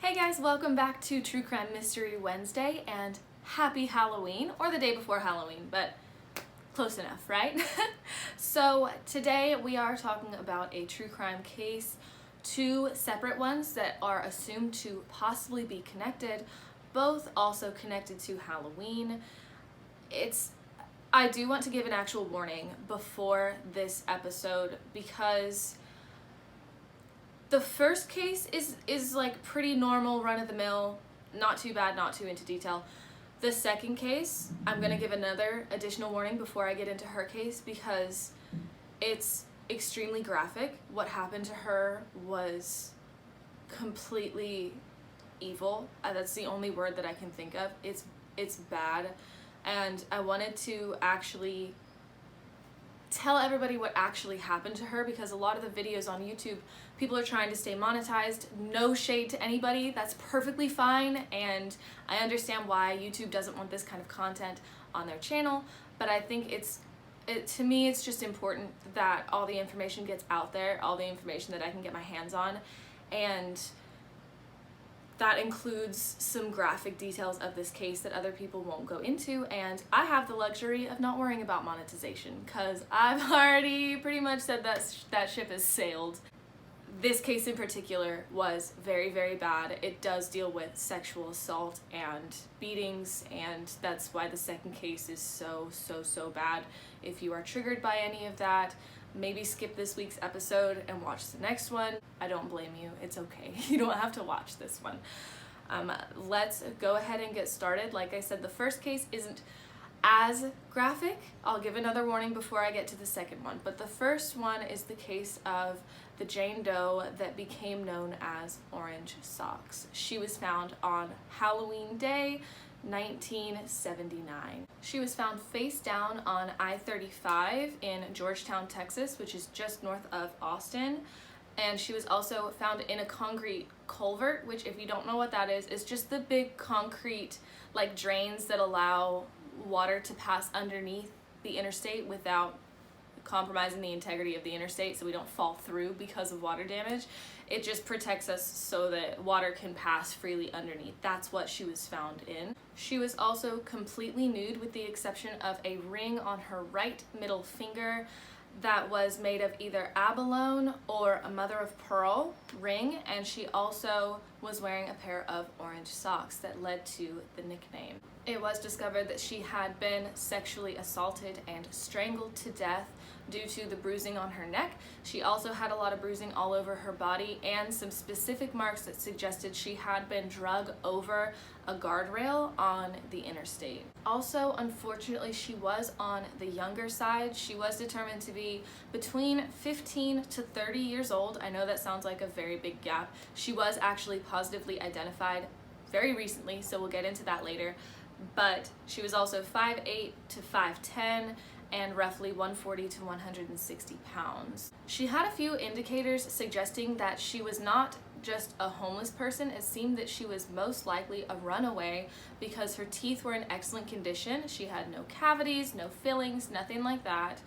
Hey guys, welcome back to True Crime Mystery Wednesday and happy Halloween, or the day before Halloween, but close enough, right? So today we are talking about a true crime case, two separate ones that are assumed to possibly be connected, both also connected to Halloween. I do want to give an actual warning before this episode because the first case is like pretty normal, run-of-the-mill, not too bad, not too into detail. The second case, I'm gonna give another additional warning before I get into her case because it's extremely graphic. What happened to her was completely evil. That's the only word that I can think of. It's bad, and I wanted to actually tell everybody what actually happened to her because a lot of the videos on YouTube, people are trying to stay monetized. No shade to anybody, that's perfectly fine, and I understand why YouTube doesn't want this kind of content on their channel, but I think to me it's just important that all the information gets out there, all the information that I can get my hands on, and that includes some graphic details of this case that other people won't go into, and I have the luxury of not worrying about monetization because I've already pretty much said that ship has sailed. This case in particular was very, very bad. It does deal with sexual assault and beatings, and that's why the second case is so bad. If you are triggered by any of that, maybe skip this week's episode and watch the next one. I don't blame you. It's okay. You don't have to watch this one. Let's go ahead and get started. Like I said, the first case isn't as graphic. I'll give another warning before I get to the second one. But the first one is the case of the Jane Doe that became known as Orange Socks. She was found on Halloween Day, 1979. She was found face down on I-35 in Georgetown, Texas, which is just north of Austin. And she was also found in a concrete culvert, which, if you don't know what that is just the big concrete like drains that allow water to pass underneath the interstate without compromising the integrity of the interstate so we don't fall through because of water damage. It just protects us so that water can pass freely underneath. That's what she was found in. She was also completely nude with the exception of a ring on her right middle finger that was made of either abalone or a mother of pearl ring, and she also was wearing a pair of orange socks that led to the nickname. It was discovered that she had been sexually assaulted and strangled to death due to the bruising on her neck. She also had a lot of bruising all over her body and some specific marks that suggested she had been drug over a guardrail on the interstate. Also, unfortunately, she was on the younger side. She was determined to be between 15 to 30 years old. I know that sounds like a very big gap. She was actually positively identified very recently, so we'll get into that later. But she was also 5'8" to 5'10", and roughly 140 to 160 pounds. She had a few indicators suggesting that she was not just a homeless person. It seemed that she was most likely a runaway because her teeth were in excellent condition. She had no cavities, no fillings, nothing like that.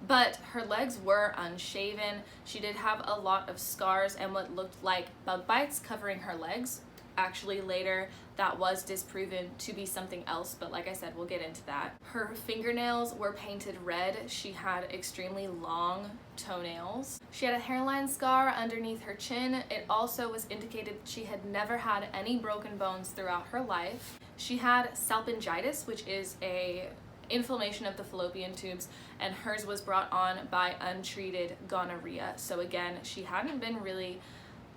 But her legs were unshaven. She did have a lot of scars and what looked like bug bites covering her legs. Actually, later that was disproven to be something else, but like I said, we'll get into that. Her fingernails were painted red. She had extremely long toenails. She had a hairline scar underneath her chin. It also was indicated she had never had any broken bones throughout her life. She had salpingitis, which is a inflammation of the fallopian tubes, and hers was brought on by untreated gonorrhea. So again, she hadn't been really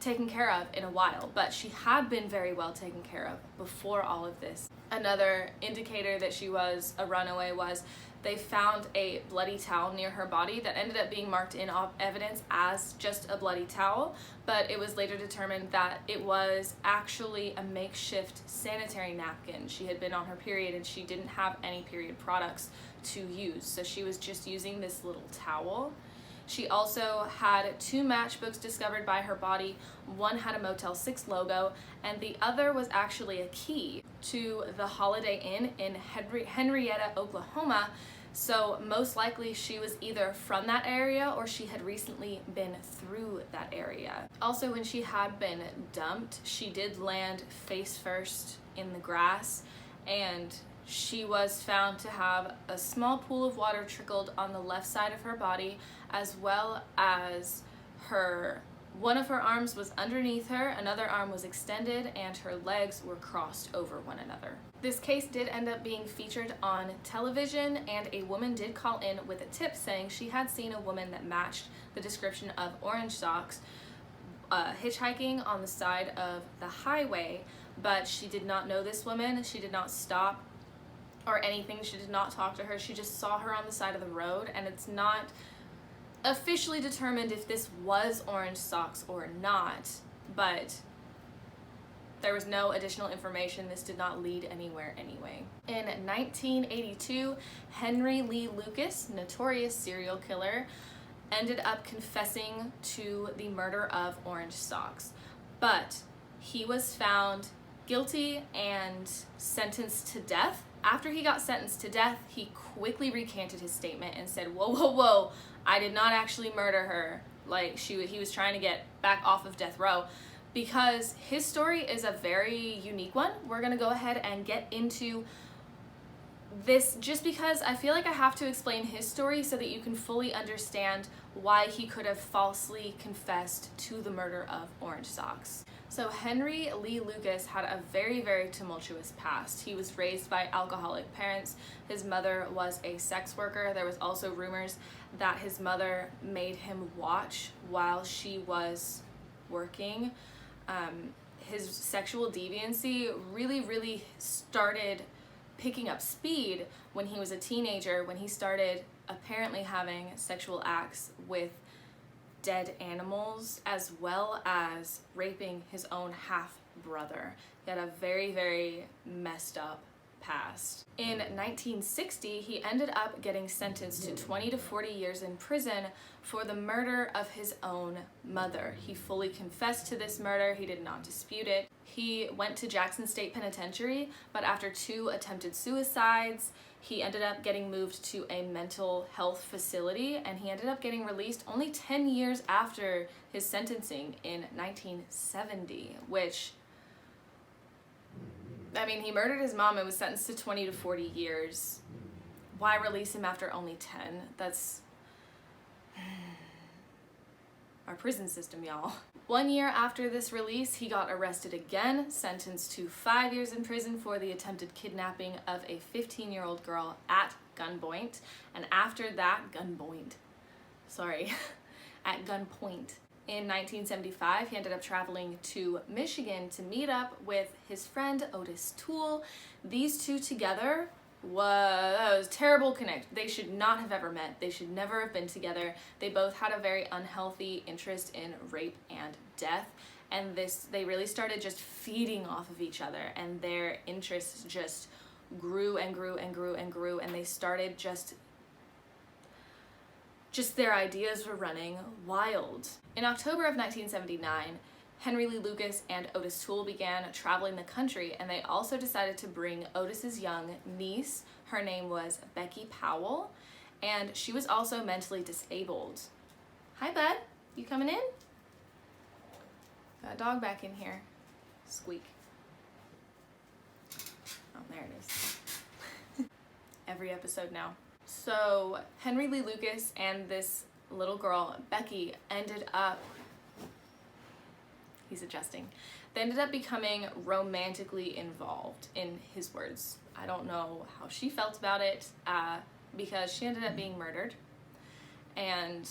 taken care of in a while, but she had been very well taken care of before all of this. Another indicator that she was a runaway was they found a bloody towel near her body that ended up being marked in evidence as just a bloody towel, but it was later determined that it was actually a makeshift sanitary napkin. She had been on her period and she didn't have any period products to use, so she was just using this little towel. She also had two matchbooks discovered by her body. One had a Motel 6 logo, and the other was actually a key to the Holiday Inn in Henrietta, Oklahoma, So most likely she was either from that area or she had recently been through that area. Also, when she had been dumped, she did land face first in the grass, and she was found to have a small pool of water trickled on the left side of her body, as well as one of her arms was underneath her, another arm was extended, and her legs were crossed over one another. This case did end up being featured on television, and a woman did call in with a tip saying she had seen a woman that matched the description of Orange Socks hitchhiking on the side of the highway, but she did not know this woman. She did not stop or anything. She did not talk to her. She just saw her on the side of the road, and it's not officially determined if this was Orange Socks or not, but there was no additional information. This did not lead anywhere anyway. In 1982, Henry Lee Lucas, notorious serial killer, ended up confessing to the murder of Orange Socks, but he was found guilty and sentenced to death. After he got sentenced to death, he quickly recanted his statement and said, whoa, I did not actually murder her. Like, he was trying to get back off of death row, because his story is a very unique one. We're gonna go ahead and get into this just because I feel like I have to explain his story so that you can fully understand why he could have falsely confessed to the murder of Orange Socks. So Henry Lee Lucas had a very, very tumultuous past. He was raised by alcoholic parents. His mother was a sex worker. There was also rumors that his mother made him watch while she was working. His sexual deviancy really started picking up speed when he was a teenager, when he started apparently having sexual acts with dead animals, as well as raping his own half-brother. He had a very, very messed up past. In 1960, he ended up getting sentenced to 20 to 40 years in prison for the murder of his own mother. He fully confessed to this murder. He did not dispute it. He went to Jackson State Penitentiary, but after 2 attempted suicides, he ended up getting moved to a mental health facility, and he ended up getting released only 10 years after his sentencing in 1970, which, I mean, he murdered his mom and was sentenced to 20 to 40 years. Why release him after only 10? That's our prison system, y'all. 1 year after this release, he got arrested again, sentenced to 5 years in prison for the attempted kidnapping of a 15-year-old girl at gunpoint. And after that, at gunpoint. In 1975, he ended up traveling to Michigan to meet up with his friend Otis Toole. These two together was a terrible connect. They should not have ever met. They should never have been together. They both had a very unhealthy interest in rape and death, and they really started just feeding off of each other, and their interests just grew and grew and grew and grew, and they started just their ideas were running wild. In October of 1979, Henry Lee Lucas and Otis Toole began traveling the country, and they also decided to bring Otis's young niece. Her name was Becky Powell, and she was also mentally disabled. Hi, bud. You coming in? Got a dog back in here. Squeak. Oh, there it is. Every episode now. So Henry Lee Lucas and this little girl, Becky, he's adjusting. They ended up becoming romantically involved, in his words. I don't know how she felt about it, because she ended up being murdered. And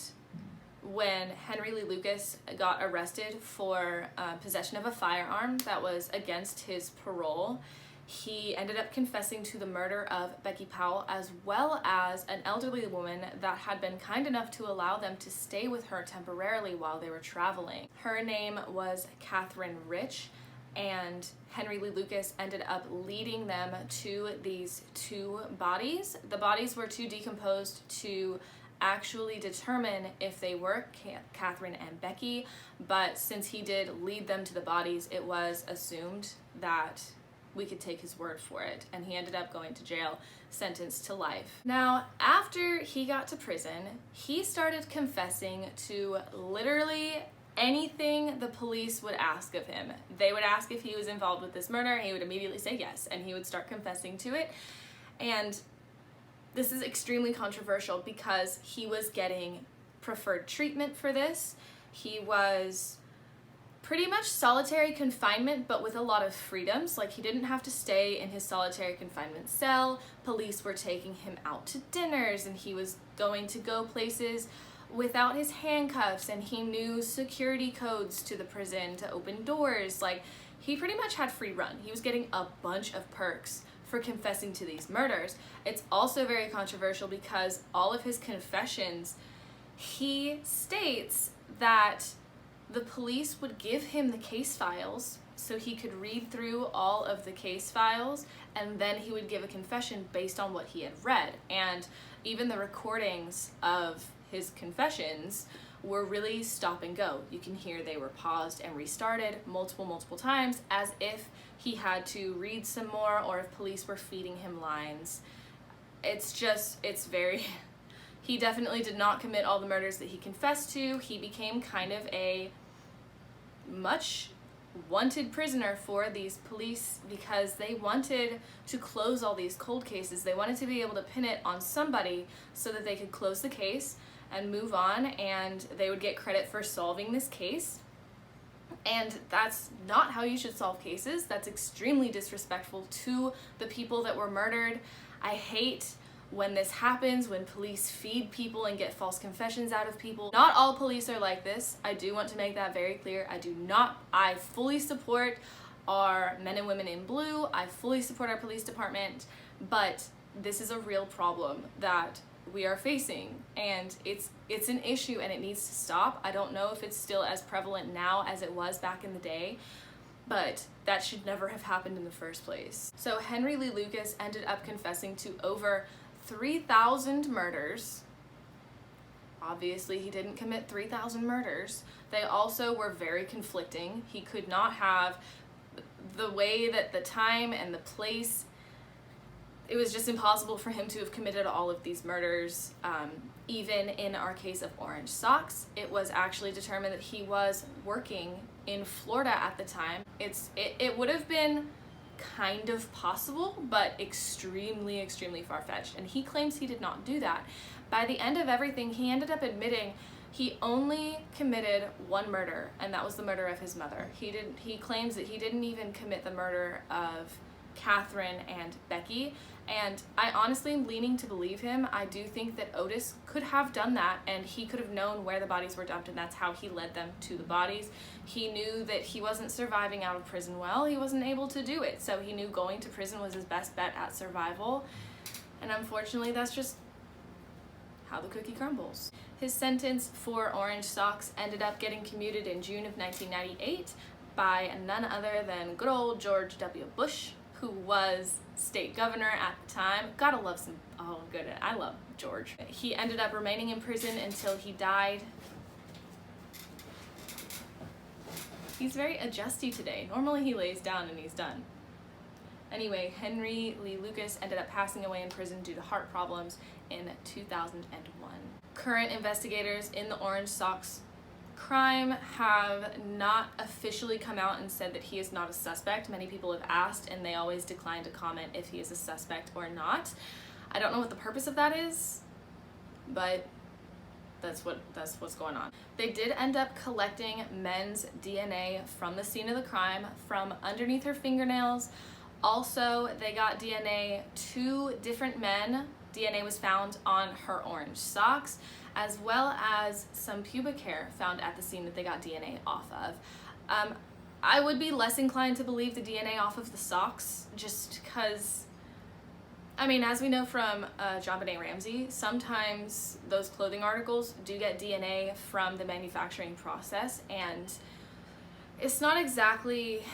when Henry Lee Lucas got arrested for possession of a firearm that was against his parole, he ended up confessing to the murder of Becky Powell, as well as an elderly woman that had been kind enough to allow them to stay with her temporarily while they were traveling. Her name was Catherine Rich, and Henry Lee Lucas ended up leading them to these 2 bodies. The bodies were too decomposed to actually determine if they were Catherine and Becky, but since he did lead them to the bodies, it was assumed that we could take his word for it, and he ended up going to jail, sentenced to life. Now, after he got to prison, he started confessing to literally anything the police would ask of him. They would ask if he was involved with this murder, he would immediately say yes, and he would start confessing to it. And this is extremely controversial because he was getting preferred treatment for this. He was pretty much solitary confinement, but with a lot of freedoms. Like, he didn't have to stay in his solitary confinement cell. Police were taking him out to dinners, and he was going to go places without his handcuffs, and he knew security codes to the prison to open doors. Like, he pretty much had free run. He was getting a bunch of perks for confessing to these murders. It's also very controversial because all of his confessions, he states that the police would give him the case files so he could read through all of the case files, and then he would give a confession based on what he had read. And even the recordings of his confessions were really stop and go. You can hear they were paused and restarted multiple times, as if he had to read some more or if police were feeding him lines. It's very... He definitely did not commit all the murders that he confessed to. He became kind of a much wanted prisoner for these police because they wanted to close all these cold cases. They wanted to be able to pin it on somebody so that they could close the case and move on, and they would get credit for solving this case. And that's not how you should solve cases. That's extremely disrespectful to the people that were murdered. I hate when this happens, when police feed people and get false confessions out of people. Not all police are like this. I do want to make that very clear. I fully support our men and women in blue. I fully support our police department, but this is a real problem that we are facing, and it's an issue and it needs to stop. I don't know if it's still as prevalent now as it was back in the day, but that should never have happened in the first place. So Henry Lee Lucas ended up confessing to over 3,000 murders. Obviously, he didn't commit 3,000 murders. They also were very conflicting. He could not have the way that the time and the place, it was just impossible for him to have committed all of these murders. Even in our case of Orange Socks, it was actually determined that he was working in Florida at the time. It would have been kind of possible, but extremely far-fetched, and he claims he did not do that. By the end of everything, he ended up admitting he only committed one murder, and that was the murder of his mother. He claims that he didn't even commit the murder of Catherine and Becky, and I honestly am leaning to believe him. I do think that Otis could have done that, and he could have known where the bodies were dumped, and that's how he led them to the bodies. He knew that he wasn't surviving out of prison well. He wasn't able to do it, so he knew going to prison was his best bet at survival, and unfortunately that's just how the cookie crumbles. His sentence for Orange Socks ended up getting commuted in June of 1998 by none other than good old George W. Bush, who was state governor at the time. Gotta love some, oh good, I love George. He ended up remaining in prison until he died. He's very adjusty today. Normally he lays down and he's done. Anyway, Henry Lee Lucas ended up passing away in prison due to heart problems in 2001. Current investigators in the Orange Socks crime have not officially come out and said that he is not a suspect. Many people have asked, and they always decline to comment if he is a suspect or not. I don't know what the purpose of that is, but that's what's going on. They did end up collecting men's DNA from the scene of the crime, from underneath her fingernails. Also, they got DNA, 2 different men. DNA was found on her orange socks, as well as some pubic hair found at the scene that they got DNA off of. I would be less inclined to believe the DNA off of the socks, just because, I mean, as we know from JonBenet Ramsey, sometimes those clothing articles do get DNA from the manufacturing process, and it's not exactly,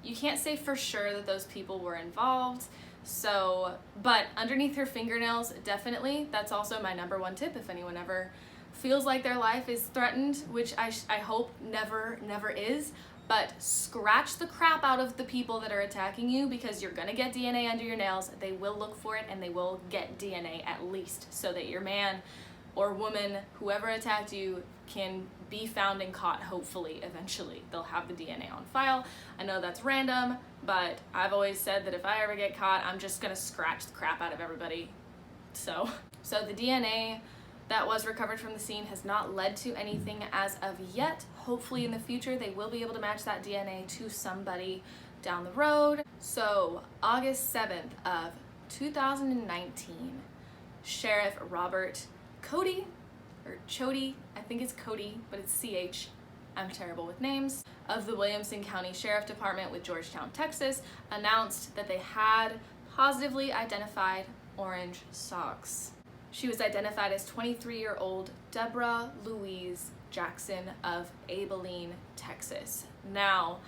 you can't say for sure that those people were involved. So, but underneath her fingernails, definitely. That's also my #1 tip if anyone ever feels like their life is threatened, which I hope never is. but scratch the crap out of the people that are attacking you, because you're gonna get DNA under your nails. They will look for it and they will get DNA at least, so that your man or woman, whoever attacked you, can be found and caught. Hopefully eventually they'll have the DNA on file. I know that's random, but I've always said that if I ever get caught, I'm just gonna scratch the crap out of everybody. So the DNA that was recovered from the scene has not led to anything as of yet. Hopefully in the future they will be able to match that DNA to somebody down the road. So August 7th of 2019, Sheriff Robert Cody, or Chody, I think it's Cody, but it's CH, I'm terrible with names, of the Williamson County Sheriff Department with Georgetown, Texas, announced that they had positively identified orange socks. She was identified as 23-year-old Deborah Louise Jackson of Abilene, Texas. Now,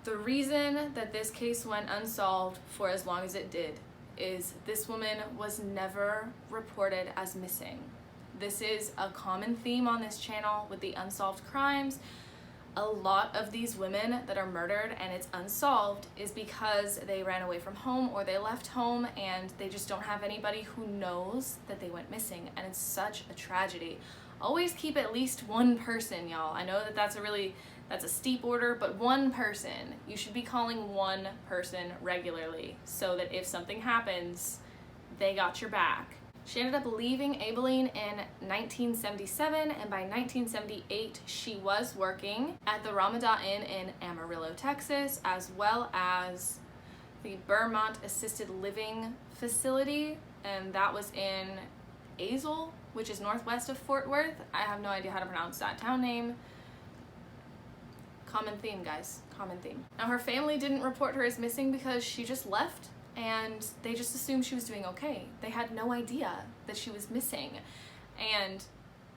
the reason that this case went unsolved for as long as it did is this woman was never reported as missing. This is a common theme on this channel with the unsolved crimes. A lot of these women that are murdered and it's unsolved is because they ran away from home or they left home and they just don't have anybody who knows that they went missing, and it's such a tragedy. Always keep at least one person, y'all. I know that that's a steep order, but one person. You should be calling one person regularly so that if something happens, they got your back. She ended up leaving Abilene in 1977, and by 1978 she was working at the Ramada Inn in Amarillo, Texas, as well as the Beaumont Assisted Living Facility, and that was in Azle, which is northwest of Fort Worth. I have no idea how to pronounce that town name. Common theme, guys, common theme. Now, her family didn't report her as missing because she just left and they just assumed she was doing okay. They had no idea that she was missing. And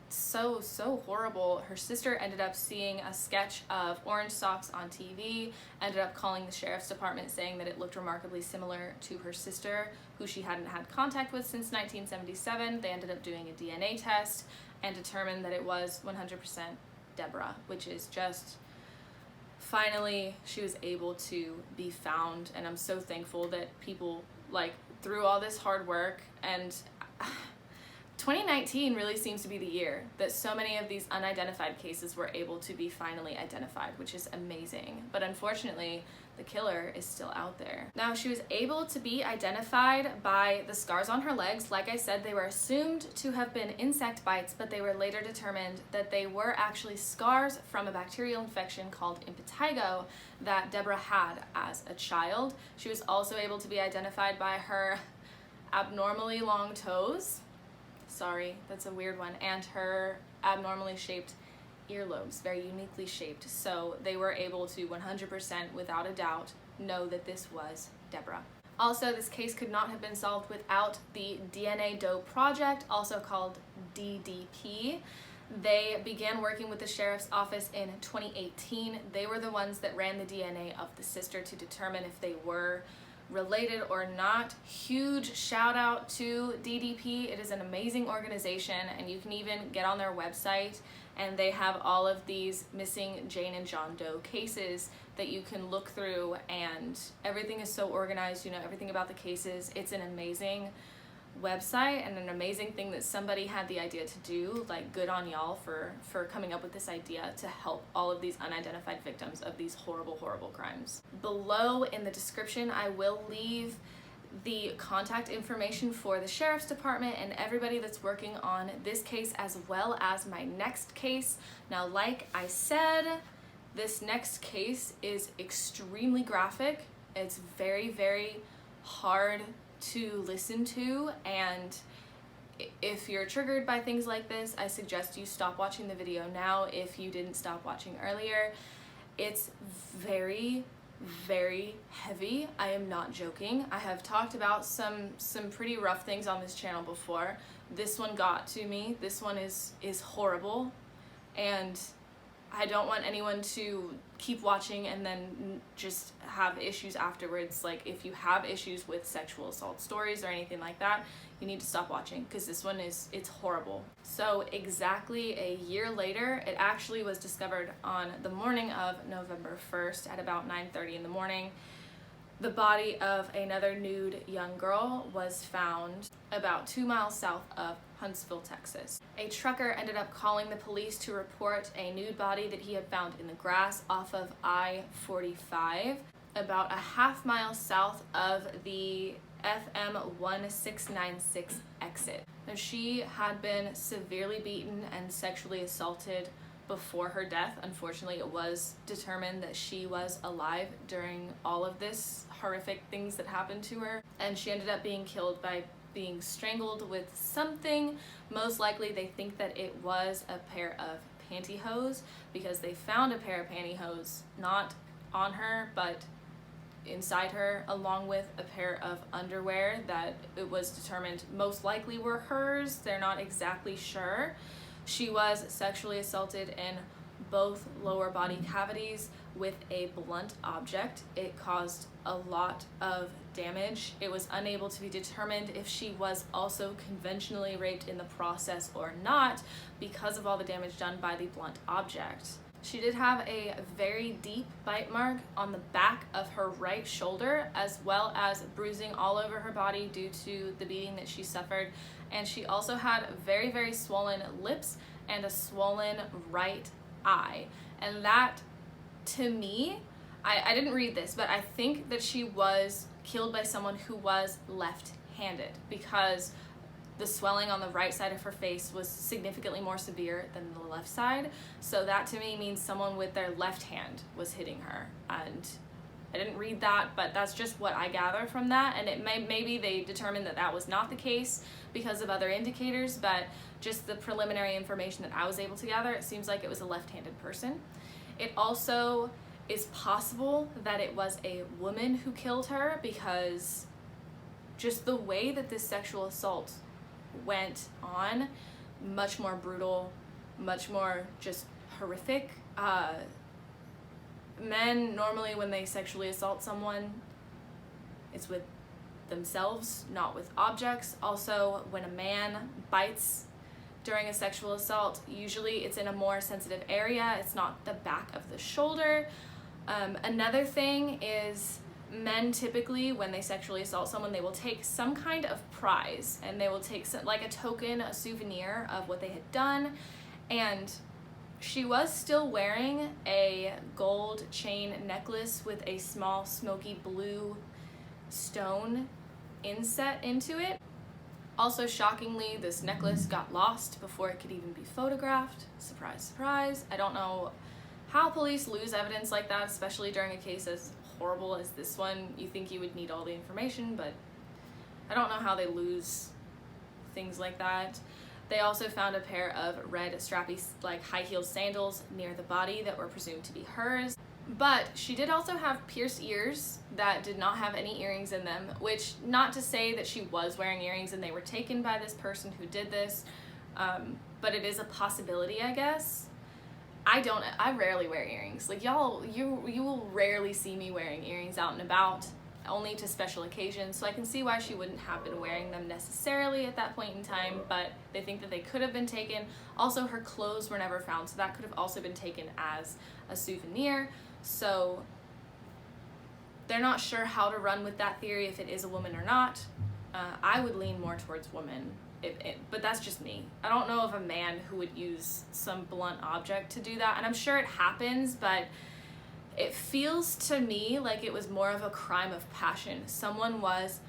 so horrible. Her sister ended up seeing a sketch of orange socks on TV, ended up calling the sheriff's department saying that it looked remarkably similar to her sister, who she hadn't had contact with since 1977. They ended up doing a DNA test and determined that it was 100% Deborah, which is just, finally she was able to be found. And I'm so thankful that people, like, through all this hard work, and 2019 really seems to be the year that so many of these unidentified cases were able to be finally identified, which is amazing. But unfortunately, the killer is still out there. Now, she was able to be identified by the scars on her legs. Like I said, they were assumed to have been insect bites, but they were later determined that they were actually scars from a bacterial infection called impetigo that Deborah had as a child. She was also able to be identified by her abnormally long toes. Sorry, that's a weird one. And her abnormally shaped earlobes, very uniquely shaped. So they were able to 100% without a doubt know that this was Deborah. Also, this case could not have been solved without the DNA Doe Project, also called DDP. They began working with the sheriff's office in 2018. They were the ones that ran the DNA of the sister to determine if they were related or not. Huge shout out to DDP. It is an amazing organization, and you can even get on their website and they have all of these missing Jane and John Doe cases that you can look through, and everything is so organized. You know everything about the cases. It's an amazing website and an amazing thing that somebody had the idea to do. Like, good on y'all for coming up with this idea to help all of these unidentified victims of these horrible crimes. Below in the description I will leave the contact information for the sheriff's department and everybody that's working on this case, as well as my next case. Now, like I said, this next case is extremely graphic. It's very hard to listen to, and if you're triggered by things like this, I suggest you stop watching the video now if you didn't stop watching earlier. It's very heavy. I am not joking. I have talked about some pretty rough things on this channel before. This one got to me. This one is horrible, and I don't want anyone to keep watching and then just have issues afterwards. Like, if you have issues with sexual assault stories or anything like that, you need to stop watching, because this one it's horrible. So exactly a year later, it actually was discovered on the morning of November 1st at about 9:30 in the morning. The body of another nude young girl was found about 2 miles south of Huntsville, Texas. A trucker ended up calling the police to report a nude body that he had found in the grass off of I-45, about a half-mile south of the FM 1696 exit. Now, she had been severely beaten and sexually assaulted before her death. Unfortunately, it was determined that she was alive during all of this horrific things that happened to her, and she ended up being killed by being strangled with something. Most likely they think that it was a pair of pantyhose, because they found a pair of pantyhose not on her but inside her, along with a pair of underwear that it was determined most likely were hers. They're not exactly sure. She was sexually assaulted in both lower body cavities with a blunt object. It caused a lot of damage. It was unable to be determined if she was also conventionally raped in the process or not, because of all the damage done by the blunt object. She did have a very deep bite mark on the back of her right shoulder, as well as bruising all over her body due to the beating that she suffered. And she also had very, very swollen lips and a swollen right eye. And that, to me, I didn't read this, but I think that she was killed by someone who was left-handed, because the swelling on the right side of her face was significantly more severe than the left side. So that to me means someone with their left hand was hitting her. And I didn't read that, but that's just what I gather from that. And it maybe they determined that that was not the case because of other indicators, but just the preliminary information that I was able to gather, it seems like it was a left-handed person. It also is possible that it was a woman who killed her, because just the way that this sexual assault went on, much more brutal, much more just horrific. Men normally, when they sexually assault someone, it's with themselves, not with objects. Also, when a man bites during a sexual assault, usually it's in a more sensitive area. It's not the back of the shoulder. Another thing is, men typically, when they sexually assault someone, they will take some kind of prize, and they will take some, like a token, a souvenir of what they had done. And she was still wearing a gold chain necklace with a small smoky blue stone inset into it. Also, shockingly, this necklace got lost before it could even be photographed. Surprise, surprise. I don't know how police lose evidence like that, especially during a case as horrible as this one. You think you would need all the information, but I don't know how they lose things like that. They also found a pair of red strappy, like high-heeled sandals near the body that were presumed to be hers. But she did also have pierced ears that did not have any earrings in them, which, not to say that she was wearing earrings and they were taken by this person who did this, but it is a possibility, I guess. I rarely wear earrings. Like, y'all, you will rarely see me wearing earrings out and about, only to special occasions, so I can see why she wouldn't have been wearing them necessarily at that point in time, but they think that they could have been taken. Also, her clothes were never found, so that could have also been taken as a souvenir. So they're not sure how to run with that theory, if it is a woman or not. I would lean more towards woman, but that's just me. I don't know of a man who would use some blunt object to do that, and I'm sure it happens, but it feels to me like it was more of a crime of passion. Someone was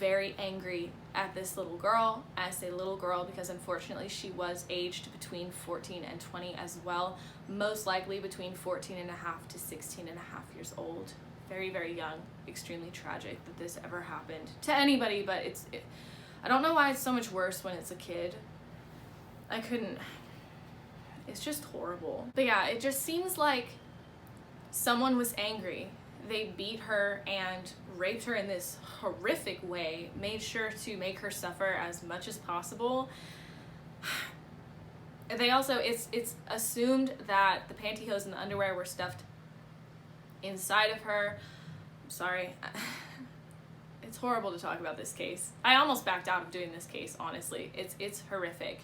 very angry at this little girl. I say little girl because unfortunately she was aged between 14 and 20 as well, most likely between 14 and a half to 16 and a half years old. Very, very young. Extremely tragic that this ever happened to anybody, but I don't know why it's so much worse when it's a kid. It's just horrible. But yeah, it just seems like someone was angry. They beat her and raped her in this horrific way, made sure to make her suffer as much as possible. They also, it's assumed that the pantyhose and the underwear were stuffed inside of her. I'm sorry. It's horrible to talk about this case. I almost backed out of doing this case, honestly. It's horrific.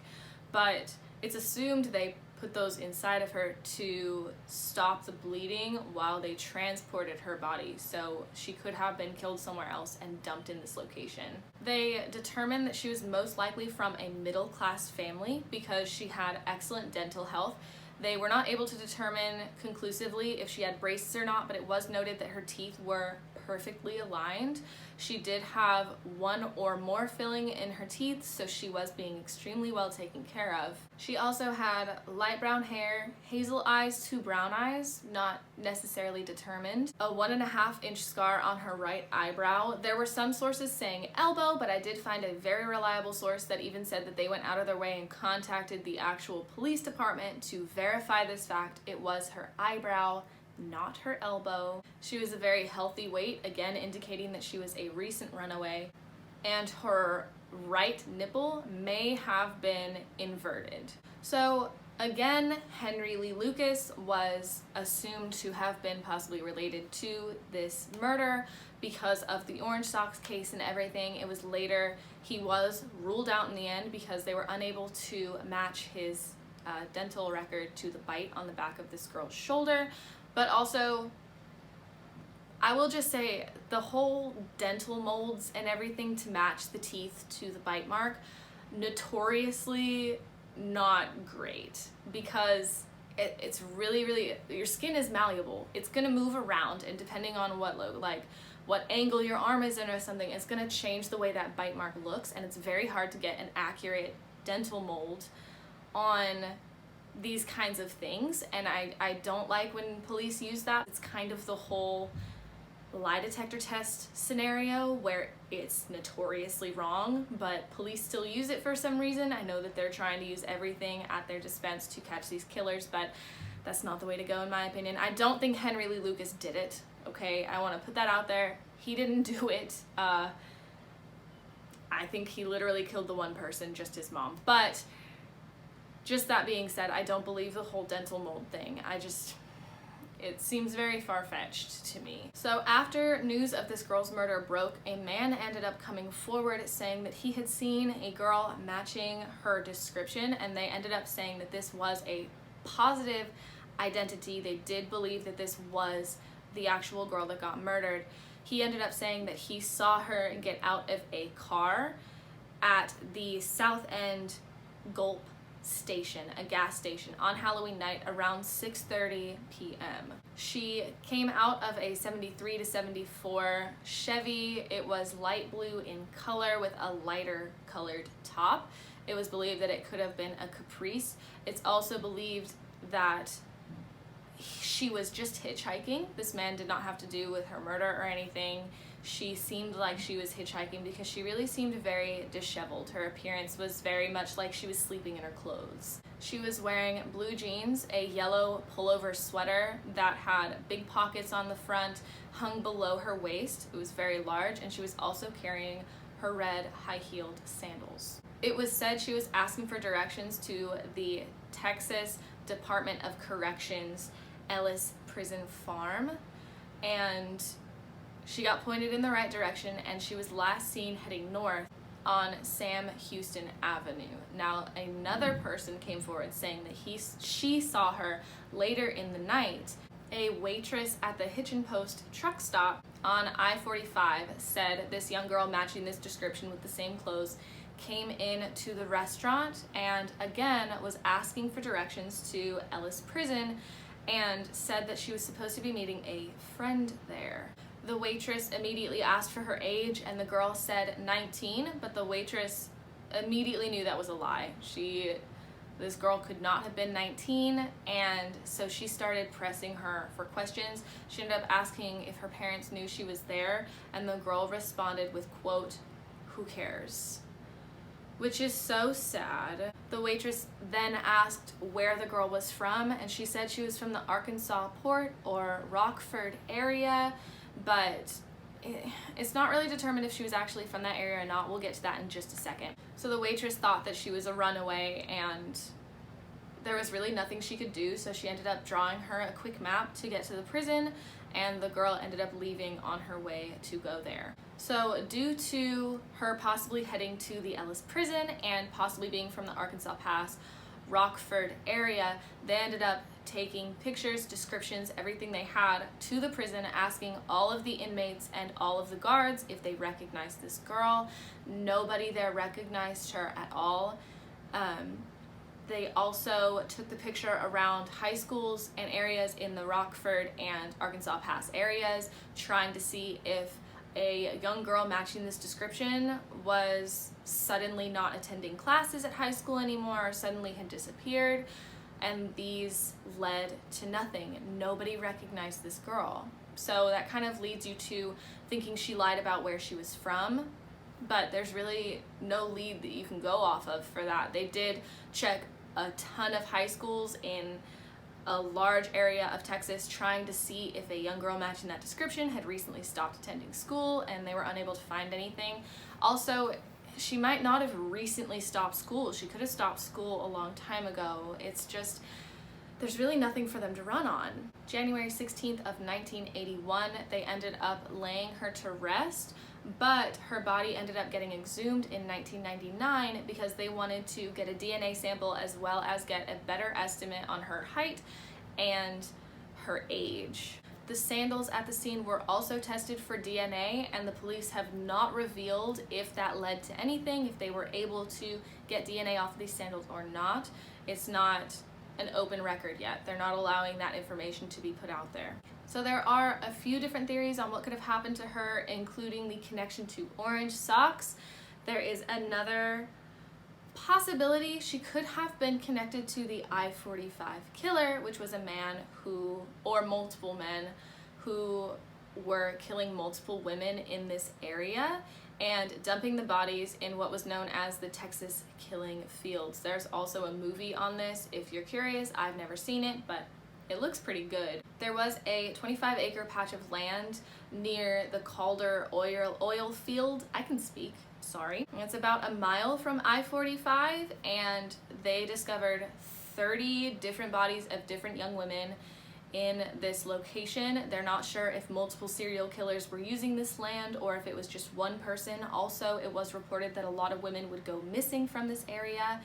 But it's assumed they put those inside of her to stop the bleeding while they transported her body, so she could have been killed somewhere else and dumped in this location. They determined that she was most likely from a middle-class family because she had excellent dental health. They were not able to determine conclusively if she had braces or not, but it was noted that her teeth were perfectly aligned. She did have one or more filling in her teeth, so she was being extremely well taken care of. She also had light brown hair, hazel eyes to brown eyes, not necessarily determined, a 1.5-inch scar on her right eyebrow. There were some sources saying elbow, but I did find a very reliable source that even said that they went out of their way and contacted the actual police department to verify this fact. It was her eyebrow, not her elbow. She was a very healthy weight, again indicating that she was a recent runaway, and her right nipple may have been inverted. So again, Henry Lee Lucas was assumed to have been possibly related to this murder because of the orange socks case and everything. It was later, he was ruled out in the end because they were unable to match his dental record to the bite on the back of this girl's shoulder. But also, I will just say, the whole dental molds and everything to match the teeth to the bite mark, notoriously not great, because it's really, your skin is malleable. It's gonna move around, and depending on what angle your arm is in or something, it's gonna change the way that bite mark looks, and it's very hard to get an accurate dental mold on these kinds of things, and I don't like when police use that. It's kind of the whole lie detector test scenario where it's notoriously wrong, but police still use it for some reason. I know that they're trying to use everything at their dispense to catch these killers, but that's not the way to go in my opinion. I don't think Henry Lee Lucas did it, okay? I want to put that out there. He didn't do it. I think he literally killed the one person, just his mom. But just that being said, I don't believe the whole dental mold thing. It seems very far-fetched to me. So after news of this girl's murder broke, a man ended up coming forward saying that he had seen a girl matching her description, and they ended up saying that this was a positive identity. They did believe that this was the actual girl that got murdered. He ended up saying that he saw her get out of a car at the South End Gulp station, a gas station, on Halloween night around 6:30 p.m. She came out of a 73 to 74 Chevy. It was light blue in color with a lighter colored top. It was believed that it could have been a Caprice. It's also believed that she was just hitchhiking. This man did not have to do with her murder or anything. She seemed like she was hitchhiking because she really seemed very disheveled. Her appearance was very much like she was sleeping in her clothes. She was wearing blue jeans, a yellow pullover sweater that had big pockets on the front, hung below her waist. It was very large, and she was also carrying her red high-heeled sandals. It was said she was asking for directions to the Texas Department of Corrections Ellis Prison Farm, and she got pointed in the right direction, and she was last seen heading north on Sam Houston Avenue. Now, another person came forward saying that she saw her later in the night. A waitress at the Hitch and Post truck stop on I-45 said this young girl matching this description with the same clothes came in to the restaurant and again was asking for directions to Ellis Prison and said that she was supposed to be meeting a friend there. The waitress immediately asked for her age, and the girl said 19, but the waitress immediately knew that was a lie. This girl could not have been 19, and so she started pressing her for questions. She ended up asking if her parents knew she was there, and the girl responded with, quote, "Who cares?" Which is so sad. The waitress then asked where the girl was from, and she said she was from the Arkansas Port or Rockford area, but it's not really determined if she was actually from that area or not. We'll get to that in just a second. So the waitress thought that she was a runaway and there was really nothing she could do, so she ended up drawing her a quick map to get to the prison, and the girl ended up leaving on her way to go there. So due to her possibly heading to the Ellis prison and possibly being from the Arkansas Pass, Rockford area, they ended up taking pictures, descriptions, everything they had to the prison, asking all of the inmates and all of the guards if they recognized this girl. Nobody there recognized her at all. They also took the picture around high schools and areas in the Rockford and Arkansas Pass areas, trying to see if a young girl matching this description was suddenly not attending classes at high school anymore or suddenly had disappeared, and these led to nothing. Nobody recognized this girl. So that kind of leads you to thinking she lied about where she was from, but there's really no lead that you can go off of for that. They did check a ton of high schools in a large area of Texas trying to see if a young girl matching that description had recently stopped attending school, and they were unable to find anything. Also, she might not have recently stopped school. She could have stopped school a long time ago. It's just, there's really nothing for them to run on. January 16th of 1981, they ended up laying her to rest, but her body ended up getting exhumed in 1999 because they wanted to get a DNA sample as well as get a better estimate on her height and her age. The sandals at the scene were also tested for DNA, and the police have not revealed if that led to anything, if they were able to get DNA off of these sandals or not. It's not an open record yet. They're not allowing that information to be put out there. So there are a few different theories on what could have happened to her, including the connection to orange socks. There is another possibility she could have been connected to the I-45 killer, which was a man who, or multiple men, who were killing multiple women in this area and dumping the bodies in what was known as the Texas Killing Fields. There's also a movie on this if you're curious. I've never seen it, but it looks pretty good. There was a 25-acre patch of land near the Calder oil field. I can speak, sorry. It's about a mile from I-45, and they discovered 30 different bodies of different young women in this location. They're not sure if multiple serial killers were using this land or if it was just one person. Also, it was reported that a lot of women would go missing from this area.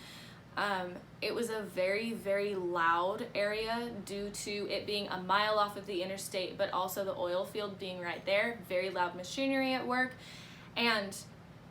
It was a very, very loud area due to it being a mile off of the interstate, but also the oil field being right there. Very loud machinery at work. And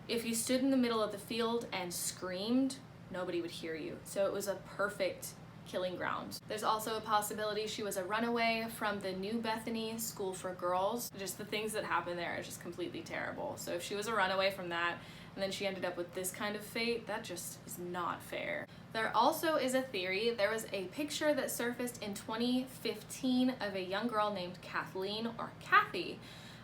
if you stood in the middle of the field and screamed, nobody would hear you. So it was a perfect killing ground. There's also a possibility she was a runaway from the New Bethany School for Girls. Just the things that happen there are just completely terrible. So if she was a runaway from that, and then she ended up with this kind of fate, that just is not fair. There also is a theory, there was a picture that surfaced in 2015 of a young girl named Kathleen, or Kathy,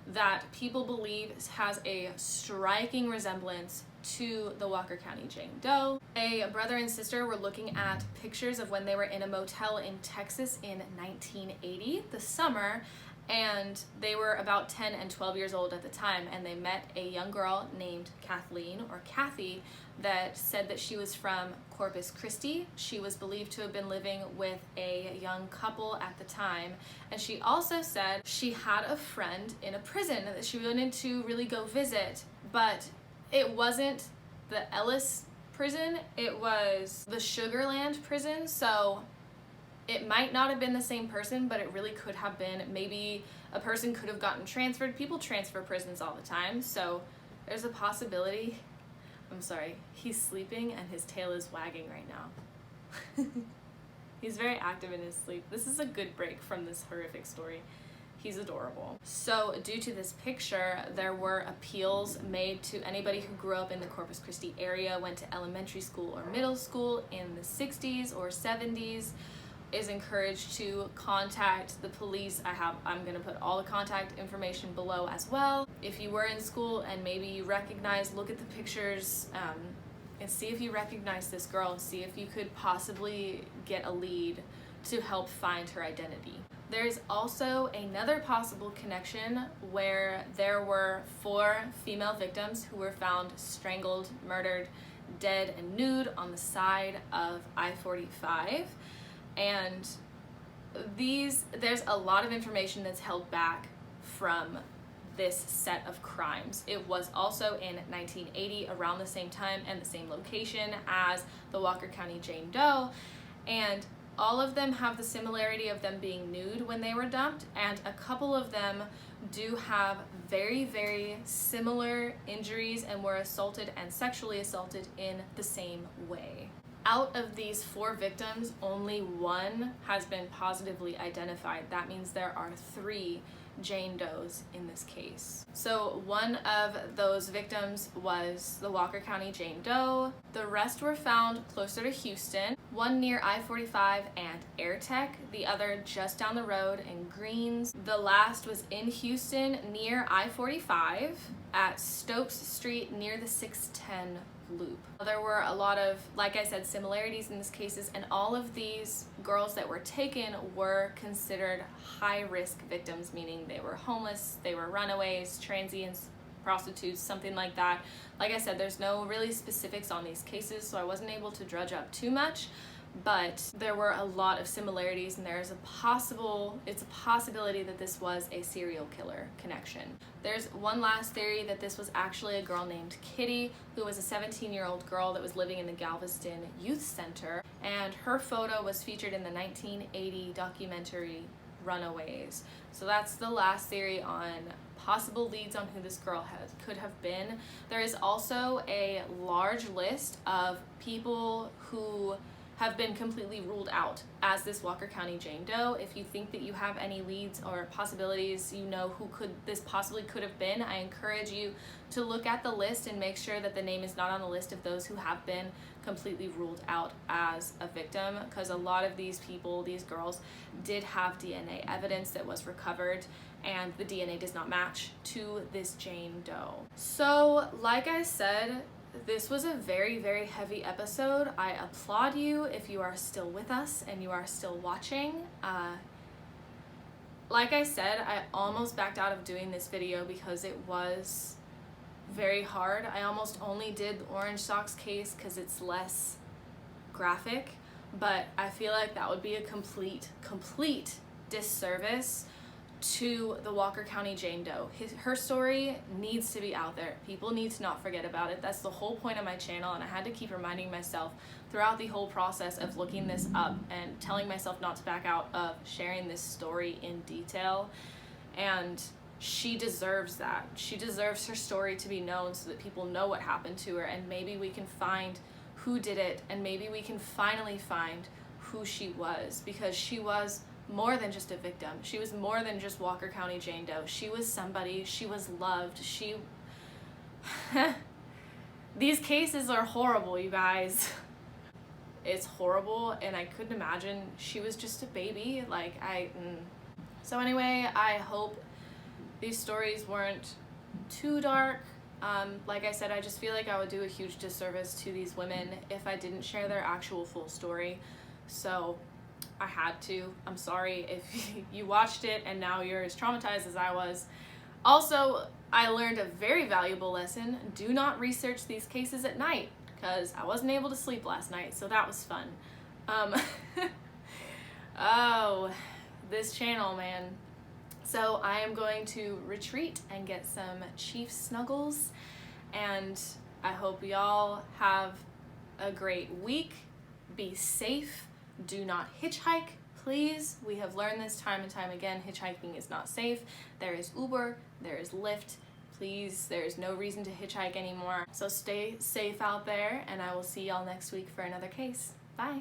that people believe has a striking resemblance to the Walker County Jane Doe. A brother and sister were looking at pictures of when they were in a motel in Texas in 1980, the summer, and they were about 10 and 12 years old at the time, and they met a young girl named Kathleen, or Kathy, that said that she was from Corpus Christi. She was believed to have been living with a young couple at the time, and she also said she had a friend in a prison that she wanted to really go visit, but it wasn't the Ellis prison, it was the Sugar Land prison, so it might not have been the same person, but it really could have been. Maybe a person could have gotten transferred. People transfer prisons all the time, so there's a possibility. I'm sorry, he's sleeping and his tail is wagging right now. He's very active in his sleep. This is a good break from this horrific story. He's adorable. So due to this picture, there were appeals made to anybody who grew up in the Corpus Christi area, went to elementary school or middle school in the 60s or 70s, is encouraged to contact the police. I'm gonna put all the contact information below as well. If you were in school and maybe you recognize, look at the pictures and see if you recognize this girl, see if you could possibly get a lead to help find her identity. There's also another possible connection where there were 4 female victims who were found strangled, murdered, dead and nude on the side of I-45. And there's a lot of information that's held back from this set of crimes. It was also in 1980, around the same time and the same location as the Walker County Jane Doe, and all of them have the similarity of them being nude when they were dumped, and a couple of them do have very, very similar injuries and were assaulted and sexually assaulted in the same way. Out of these 4 victims, only 1 has been positively identified. That means there are 3 Jane Does in this case. So one of those victims was the Walker County Jane Doe. The rest were found closer to Houston, one near I-45 and AirTech, the other just down the road in Greens. The last was in Houston near I-45 at Stokes Street near the 610 loop. There were a lot of, like I said, similarities in these cases, and all of these girls that were taken were considered high-risk victims, meaning they were homeless, they were runaways, transients, prostitutes, something like that. Like I said, there's no really specifics on these cases, so I wasn't able to drudge up too much, but there were a lot of similarities, and it's a possibility that this was a serial killer connection. There's one last theory that this was actually a girl named Kitty, who was a 17-year-old girl that was living in the Galveston Youth Center, and her photo was featured in the 1980 documentary Runaways. So that's the last theory on possible leads on who this girl could have been. There is also a large list of people who have been completely ruled out as this Walker County Jane Doe. If you think that you have any leads or possibilities, you know who this possibly could have been, I encourage you to look at the list and make sure that the name is not on the list of those who have been completely ruled out as a victim, because a lot of these people, these girls, did have DNA evidence that was recovered, and the DNA does not match to this Jane Doe. So, like I said, this was a very, very heavy episode. I applaud you if you are still with us and you are still watching. Like I said, I almost backed out of doing this video because it was very hard. I almost only did the Orange Socks case because it's less graphic, but I feel like that would be a complete disservice to the Walker County Jane Doe. Her story needs to be out there. People need to not forget about it. That's the whole point of my channel, and I had to keep reminding myself throughout the whole process of looking this up and telling myself not to back out of sharing this story in detail. And she deserves that. She deserves her story to be known so that people know what happened to her, and maybe we can find who did it, and maybe we can finally find who she was, because she was more than just a victim. She was more than just Walker County Jane Doe. She was somebody. She was loved. These cases are horrible, you guys. It's horrible, and I couldn't imagine she was just a baby. So anyway, I hope these stories weren't too dark. Like I said, I just feel like I would do a huge disservice to these women if I didn't share their actual full story. So I had to. I'm sorry if you watched it and now you're as traumatized as I was. Also, I learned a very valuable lesson. Do not research these cases at night, because I wasn't able to sleep last night, so that was fun. Oh, this channel, man. So I am going to retreat and get some Chief Snuggles, and I hope y'all have a great week. Be safe. Do not hitchhike, please. We have learned this time and time again, hitchhiking is not safe. There is Uber, there is Lyft. Please, there is no reason to hitchhike anymore. So stay safe out there, and I will see y'all next week for another case. Bye.